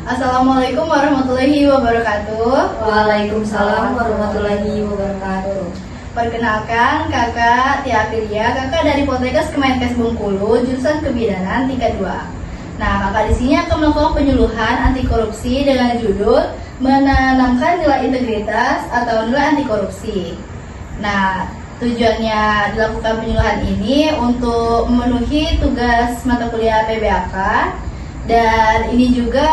Assalamualaikum warahmatullahi wabarakatuh. Waalaikumsalam warahmatullahi wabarakatuh. Perkenalkan, kakak Tia Aprilia, kakak dari Poltekkes Kemenkes Bengkulu, jurusan Kebidanan tingkat 2. Nah, kakak di sini akan melakukan penyuluhan anti korupsi dengan judul menanamkan nilai integritas atau nilai anti korupsi. Nah, tujuannya dilakukan penyuluhan ini untuk memenuhi tugas mata kuliah PBAK, dan ini juga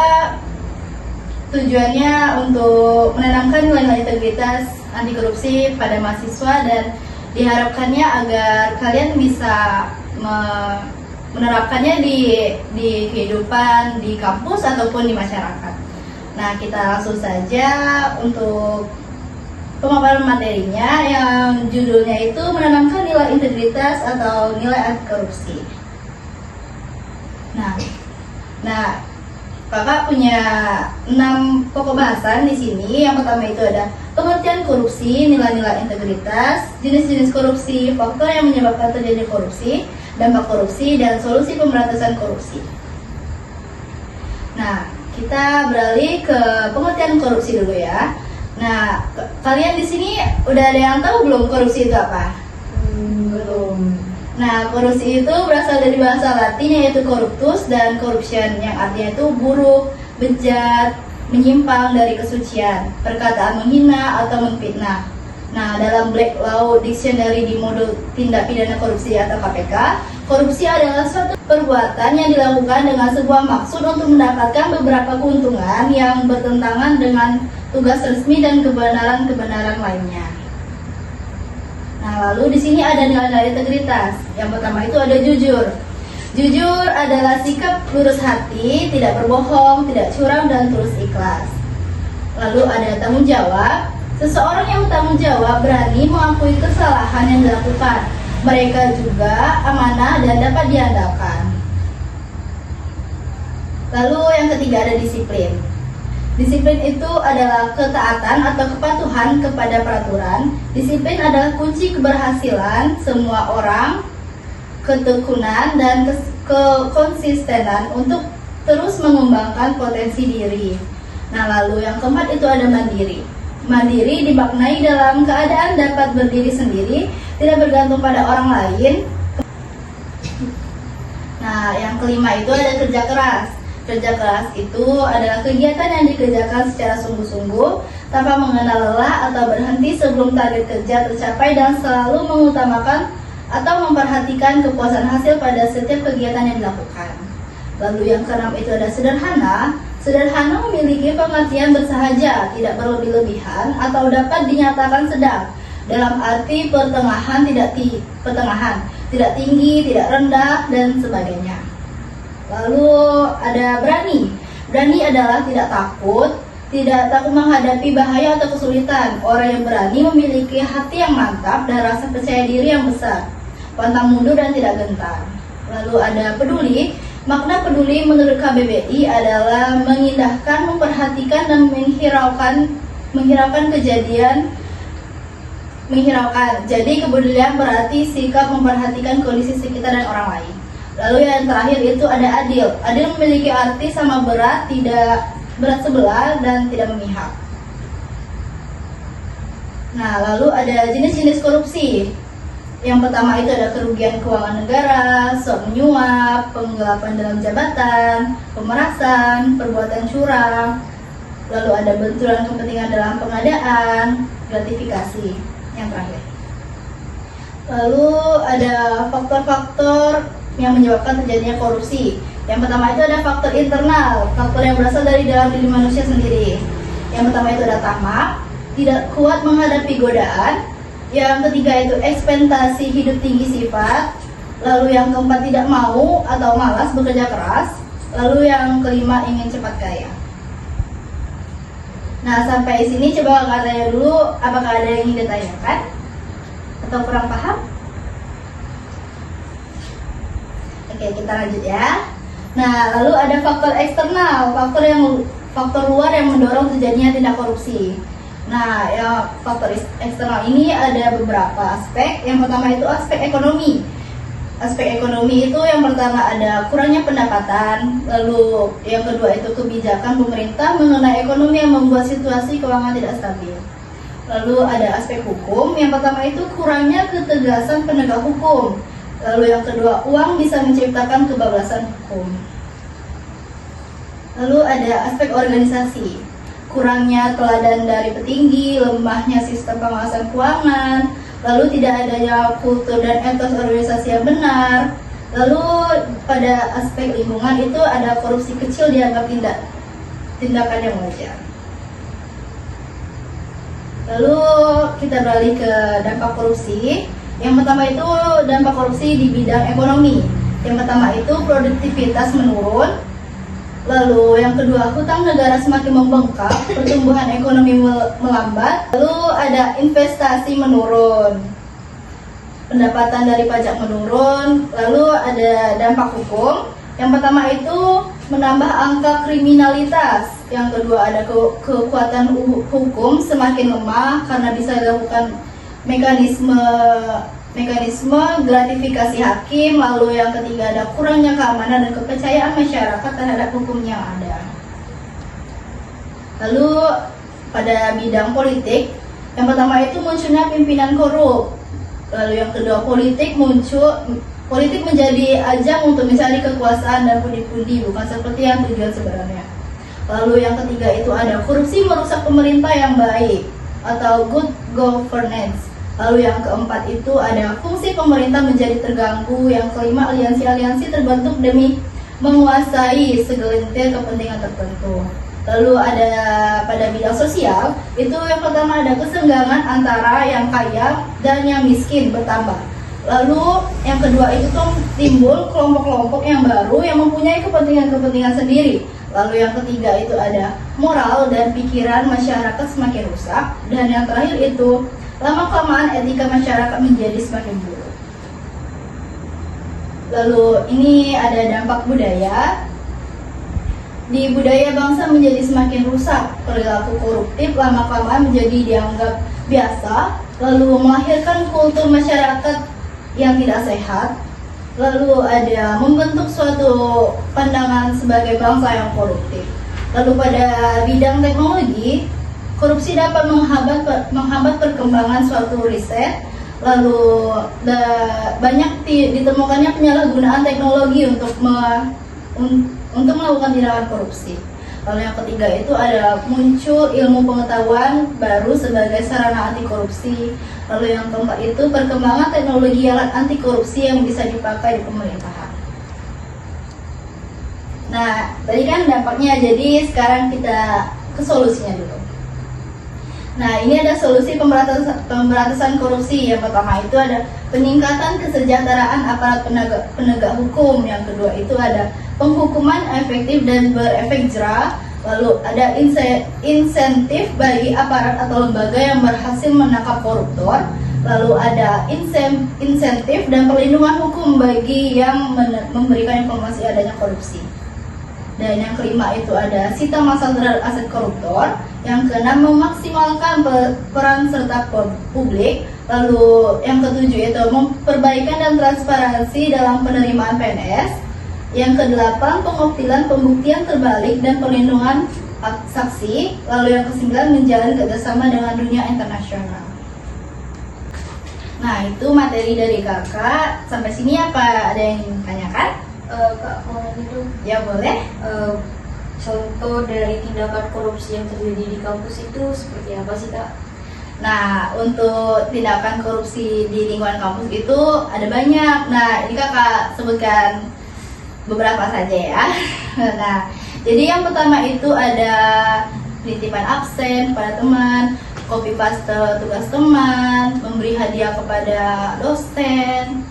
tujuannya untuk menanamkan nilai integritas anti korupsi pada mahasiswa, dan diharapkannya agar kalian bisa menerapkannya di kehidupan di kampus ataupun di masyarakat. Nah, kita langsung saja untuk pemaparan materinya yang judulnya itu menanamkan nilai integritas atau nilai anti korupsi. Nah, kakak punya 6 pokok bahasan di sini. Yang pertama itu ada pengertian korupsi, nilai-nilai integritas, jenis-jenis korupsi, faktor yang menyebabkan terjadinya korupsi, dampak korupsi, dan solusi pemberantasan korupsi. Nah, kita beralih ke pengertian korupsi dulu ya. Nah, kalian di sini udah ada yang tahu belum korupsi itu apa? Belum. Nah, korupsi itu berasal dari bahasa Latin yaitu corruptus dan corruption, yang artinya itu buruk, bejat, menyimpang dari kesucian, perkataan menghina atau memfitnah. Nah, dalam Black Law Dictionary di modul tindak pidana korupsi atau KPK, korupsi adalah suatu perbuatan yang dilakukan dengan sebuah maksud untuk mendapatkan beberapa keuntungan yang bertentangan dengan tugas resmi dan kebenaran-kebenaran lainnya. Nah, lalu di sini ada nilai-nilai integritas. Yang pertama itu ada jujur. Jujur adalah sikap lurus hati, tidak berbohong, tidak curang, dan tulus ikhlas. Lalu ada tanggung jawab. Seseorang yang bertanggung jawab berani mengakui kesalahan yang dilakukan. Mereka juga amanah dan dapat diandalkan. Lalu yang ketiga ada disiplin. Disiplin itu adalah ketaatan atau kepatuhan kepada peraturan. Disiplin adalah kunci keberhasilan semua orang, ketekunan dan kekonsistenan untuk terus mengembangkan potensi diri. Nah, lalu yang keempat itu ada mandiri. Mandiri dimaknai dalam keadaan dapat berdiri sendiri, tidak bergantung pada orang lain. Nah, yang kelima itu ada kerja keras. Kerja keras itu adalah kegiatan yang dikerjakan secara sungguh-sungguh, tanpa mengenal lelah atau berhenti sebelum target kerja tercapai, dan selalu mengutamakan atau memperhatikan kepuasan hasil pada setiap kegiatan yang dilakukan. Lalu yang keenam itu ada sederhana. Sederhana memiliki pengertian bersahaja, tidak berlebih-lebihan, atau dapat dinyatakan sedang, dalam arti pertengahan, tidak tinggi, tidak rendah, dan sebagainya. Lalu ada berani. Berani adalah tidak takut menghadapi bahaya atau kesulitan. Orang yang berani memiliki hati yang mantap dan rasa percaya diri yang besar, pantang mundur dan tidak gentar. Lalu ada peduli. Makna peduli menurut KBBI adalah mengindahkan, memperhatikan, dan menghiraukan kejadian. Jadi kepedulian berarti sikap memperhatikan kondisi sekitar dan orang lain. Lalu yang terakhir itu ada adil. Adil memiliki arti sama berat, tidak berat sebelah, dan tidak memihak. Nah, lalu ada jenis-jenis korupsi. Yang pertama itu ada kerugian keuangan negara, suap menyuap, penggelapan dalam jabatan, pemerasan, perbuatan curang. Lalu ada benturan kepentingan dalam pengadaan, gratifikasi. Yang terakhir. Lalu ada faktor-faktor yang menyebabkan terjadinya korupsi. Yang pertama itu ada faktor internal, faktor yang berasal dari dalam diri manusia sendiri. Yang pertama itu ada tamak, tidak kuat menghadapi godaan. Yang ketiga itu ekspektasi hidup tinggi sifat. Lalu yang keempat tidak mau atau malas bekerja keras. Lalu yang kelima ingin cepat kaya. Nah, sampai sini coba kakak tanya dulu, apakah ada yang ingin ditanyakan atau kurang paham? Oke, kita lanjut ya. Nah, lalu ada faktor eksternal, faktor luar yang mendorong terjadinya tindak korupsi. Nah, ya, faktor eksternal ini ada beberapa aspek. Yang pertama itu aspek ekonomi. aspek ekonomi itu yang pertama ada kurangnya pendapatan, lalu yang kedua itu kebijakan pemerintah mengenai ekonomi yang membuat situasi keuangan tidak stabil. Lalu ada aspek hukum, yang pertama itu kurangnya ketegasan penegak hukum. Lalu yang kedua, uang bisa menciptakan kebablasan hukum. Lalu ada aspek organisasi, kurangnya teladan dari petinggi, lemahnya sistem pengawasan keuangan, lalu tidak adanya kultur dan etos organisasi yang benar. Lalu pada aspek lingkungan itu ada korupsi kecil dianggap tindakan yang wajar. Lalu kita beralih ke dampak korupsi. Yang pertama itu dampak korupsi di bidang ekonomi. Yang pertama itu produktivitas menurun. Lalu yang kedua, hutang negara semakin membengkak, pertumbuhan ekonomi melambat. Lalu ada investasi menurun, pendapatan dari pajak menurun. Lalu ada dampak hukum. Yang pertama itu menambah angka kriminalitas. Yang kedua ada kekuatan hukum semakin lemah karena bisa dilakukan mekanisme gratifikasi hakim. Lalu yang ketiga ada kurangnya keamanan dan kepercayaan masyarakat terhadap hukum yang ada. Lalu pada bidang politik, yang pertama itu munculnya pimpinan korup. Lalu yang kedua politik menjadi ajang untuk mencari kekuasaan dan pundi-pundi, bukan seperti yang tujuan sebenarnya. Lalu yang ketiga itu ada korupsi merusak pemerintah yang baik atau good governance. Lalu yang keempat itu ada fungsi pemerintah menjadi terganggu. Yang kelima, aliansi-aliansi terbentuk demi menguasai segelintir kepentingan tertentu. Lalu ada pada bidang sosial, itu yang pertama ada kesenggangan antara yang kaya dan yang miskin bertambah. Lalu yang kedua itu timbul kelompok-kelompok yang baru yang mempunyai kepentingan-kepentingan sendiri. Lalu yang ketiga itu ada moral dan pikiran masyarakat semakin rusak. Dan yang terakhir itu lama-kelamaan etika masyarakat menjadi semakin buruk. Lalu ini ada dampak budaya. Di budaya bangsa menjadi semakin rusak, perilaku koruptif lama-kelamaan menjadi dianggap biasa, lalu melahirkan kultur masyarakat yang tidak sehat. Lalu ada membentuk suatu pandangan sebagai bangsa yang koruptif. Lalu pada bidang teknologi, korupsi dapat menghambat perkembangan suatu riset. Lalu banyak ditemukannya penyalahgunaan teknologi untuk melakukan tindakan korupsi. Lalu yang ketiga itu ada muncul ilmu pengetahuan baru sebagai sarana anti korupsi. Lalu yang keempat itu perkembangan teknologi alat anti korupsi yang bisa dipakai di pemerintahan. Nah, tadi kan dampaknya, jadi sekarang kita ke solusinya dulu. Nah, ini ada solusi pemberantasan korupsi. Yang pertama itu ada peningkatan kesejahteraan aparat penegak hukum. Yang kedua itu ada penghukuman efektif dan berefek jera. Lalu ada insentif bagi aparat atau lembaga yang berhasil menangkap koruptor. Lalu ada insentif dan perlindungan hukum bagi yang memberikan informasi adanya korupsi. Dan yang kelima itu ada sita massal terhadap aset koruptor. Yang keenam memaksimalkan peran serta publik. Lalu yang ketujuh itu perbaikan dan transparansi dalam penerimaan PNS. Yang kedelapan pengoptilan pembuktian terbalik dan perlindungan saksi. Lalu yang kesembilan menjalin kerjasama dengan dunia internasional. Nah, itu materi dari kakak. Sampai sini apa ada yang ingin tanyakan? Kak, mau itu Ya boleh. Contoh dari tindakan korupsi yang terjadi di kampus itu seperti apa sih, Kak? Nah, untuk tindakan korupsi di lingkungan kampus itu ada banyak. Nah, ini kakak sebutkan beberapa saja ya. Nah, jadi yang pertama itu ada penitipan absen pada teman, copy paste tugas teman, memberi hadiah kepada dosen,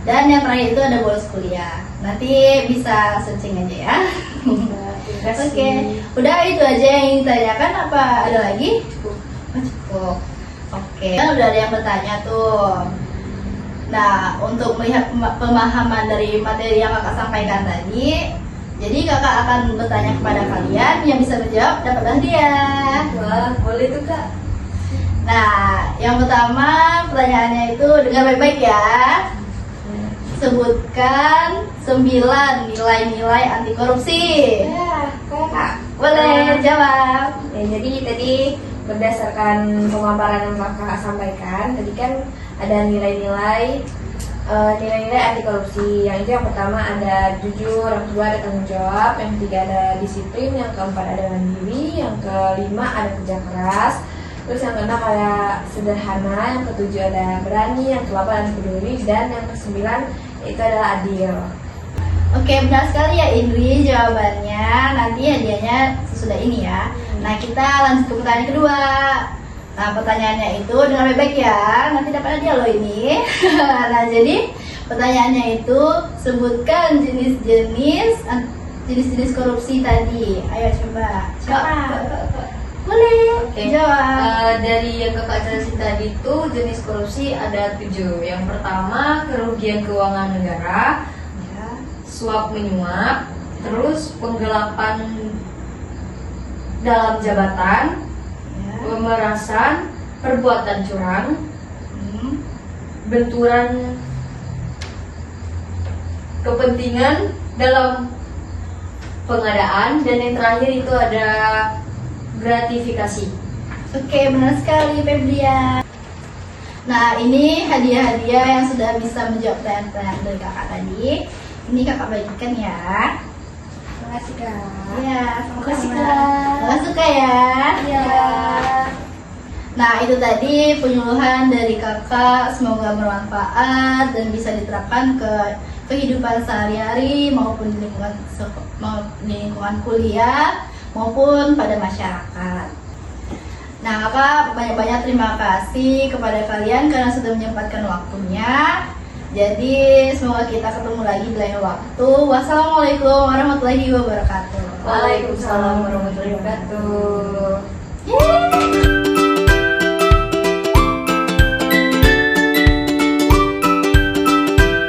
dan yang terakhir itu ada bolos kuliah. Nanti bisa searching aja ya. Oke, udah itu aja yang ingin ditanyakan, apa ada lagi? Cukup. Oke, kan udah ada yang bertanya tuh. Nah, untuk melihat pemahaman dari materi yang kakak sampaikan tadi, jadi kakak akan bertanya kepada kalian, yang bisa menjawab dapat hadiah. Wah, boleh tuh, Kak. Nah, yang pertama pertanyaannya itu dengar baik-baik ya. sebutkan 9 nilai-nilai anti korupsi. Ya, Kak. Boleh jawab. Ya, jadi tadi berdasarkan pemaparan yang Kakak sampaikan, tadi kan ada nilai-nilai anti korupsi. Yang itu yang pertama ada jujur, yang kedua ada tanggung jawab, yang ketiga ada disiplin, yang keempat ada mandiri, yang kelima ada kerja keras, terus yang keenam ada sederhana, yang ketujuh ada berani, yang ke-8 ada peduli, dan yang ke-9 itu adalah adil. Oke, benar sekali ya Indri jawabannya. Nanti hadiahnya sesudah ini ya. Nah, kita lanjut ke pertanyaan kedua. Nah, pertanyaannya itu dengan baik-baik ya. Nanti dapat hadiah loh ini. Nah, jadi pertanyaannya itu sebutkan jenis-jenis korupsi tadi. Ayo coba. Boleh. Oke. Jawab. Dari yang kakak jelasin tadi itu jenis korupsi ada 7. Yang pertama kerugian keuangan negara, Ya. suap menyuap, terus penggelapan dalam jabatan, Ya. pemerasan, perbuatan curang, Hmm. benturan kepentingan dalam pengadaan, dan yang terakhir itu ada gratifikasi. Oke, benar sekali Febrian. Nah, ini hadiah-hadiah yang sudah bisa menjawab pertanyaan dari kakak tadi. Ini kakak bagikan ya. Terima kasih, Kak. Iya, Terima kasih, sama-sama. Kak. Kakak suka ya? Iya. Nah, itu tadi penyuluhan dari kakak. Semoga bermanfaat dan bisa diterapkan ke kehidupan sehari-hari maupun di lingkungan kuliah maupun pada masyarakat. Nah, kakak banyak-banyak terima kasih kepada kalian karena sudah menyempatkan waktunya. Jadi semoga kita ketemu lagi di lain waktu. Wassalamualaikum warahmatullahi wabarakatuh. Waalaikumsalam warahmatullahi wabarakatuh.